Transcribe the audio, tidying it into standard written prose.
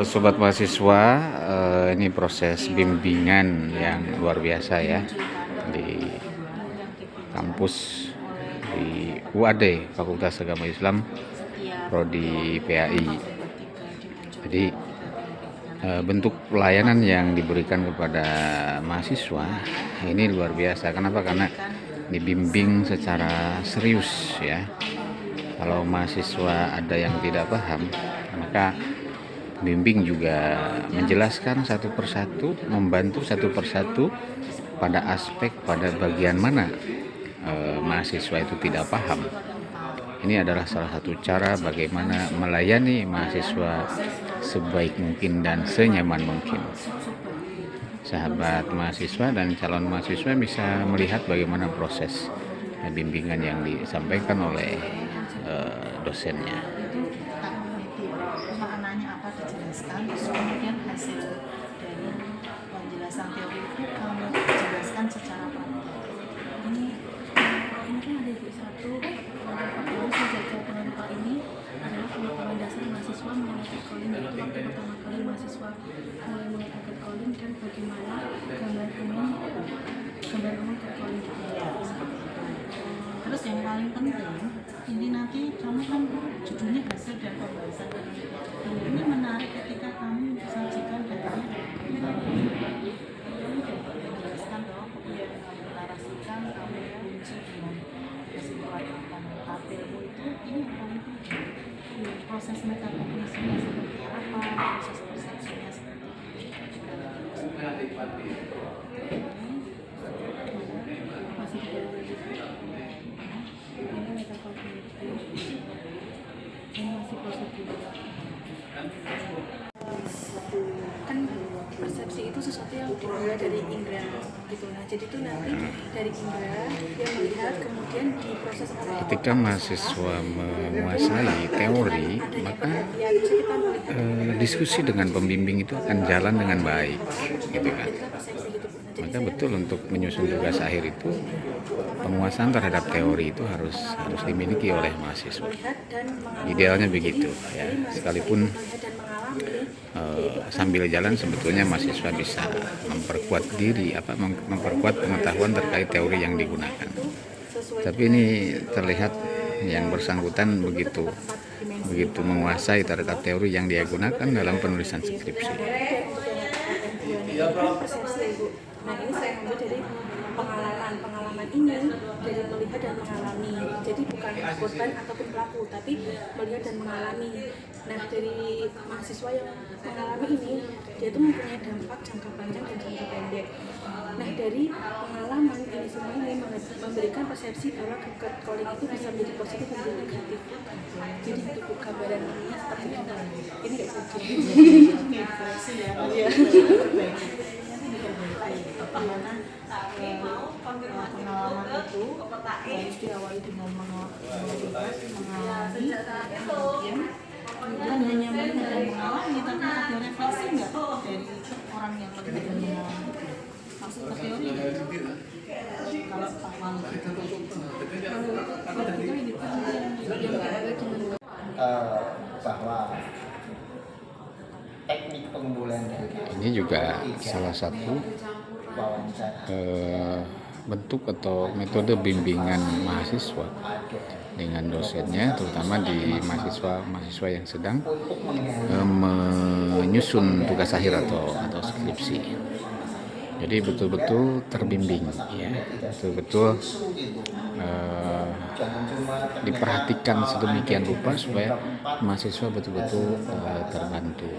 Sobat mahasiswa, ini proses bimbingan yang luar biasa ya di kampus di UAD Fakultas Agama Islam Prodi PAI. Jadi bentuk pelayanan yang diberikan kepada mahasiswa ini luar biasa. Kenapa? Karena dibimbing secara serius ya. Kalau mahasiswa ada yang tidak paham, maka pembimbing juga menjelaskan satu persatu, membantu satu persatu pada aspek, pada bagian mana mahasiswa itu tidak paham. Ini adalah salah satu cara bagaimana melayani mahasiswa sebaik mungkin dan senyaman mungkin. Sahabat mahasiswa dan calon mahasiswa bisa melihat bagaimana proses bimbingan yang disampaikan oleh dosennya. Maknanya apa dijelaskan, terus kemudian hasil dari penjelasan teori itu kamu jelaskan secara praktik. Ini kan ada di satu faktor sejajar dengan Pak ini adalah pengetahuan dasar mahasiswa mengenai catcalling, yaitu waktu pertama kali mahasiswa mulai mengenai catcalling dan bagaimana gambar umum catcalling itu. Terus yang paling penting ini nanti kamu kan judulnya hasil dan pembahasan. Ini menarik ketika kamu sajikan datanya menjelaskan bahwa kemudian menarasikan kamu kunci dengan kesimpulan ilmu itu. Ini yang paling penting, proses metakognisinya seperti apa, proses persepsinya seperti kan persepsi itu sesuatu yang dimulai dari indera gitu. Nah, jadi itu nanti dari indera dia melihat, kemudian diproses oleh Ketika mahasiswa menguasai teori, maka diskusi dengan pembimbing itu akan jalan dengan baik, gitu kan. Maka betul untuk menyusun tugas akhir itu penguasaan terhadap teori itu harus dimiliki oleh mahasiswa. Idealnya begitu ya. Sekalipun sambil jalan sebetulnya mahasiswa bisa memperkuat diri, memperkuat pengetahuan terkait teori yang digunakan. Tapi ini terlihat yang bersangkutan begitu menguasai terhadap teori yang dia gunakan dalam penulisan skripsi. Nah, ini saya ambil dari pengalaman ini, dari melihat dan mengalami. Jadi bukan korban ataupun pelaku, tapi melihat dan mengalami. Nah, dari mahasiswa yang mengalami ini, dia itu mempunyai dampak jangka panjang dan jangka pendek. Nah, dari pengalaman ini semua ini memberikan persepsi bahwa catcalling itu bisa menjadi positif dan menjadi negatif. Jadi itu gambaran ini seperti itu. Ini nggak bagaimana pengalaman itu harus diawali dengan mengalami, kemudian hanya melihat dan mengalami, tapi ada refleksi nggak dari orang yang melihat dan mengalami. Maksud ke teori kalau paham kalau kita ini kan yang bahwa teknik pengumpulan Ini juga salah satu bentuk atau metode bimbingan mahasiswa dengan dosennya, terutama di mahasiswa yang sedang menyusun tugas akhir atau skripsi. Jadi betul-betul terbimbing ya, betul-betul diperhatikan sedemikian rupa supaya mahasiswa betul-betul terbantu.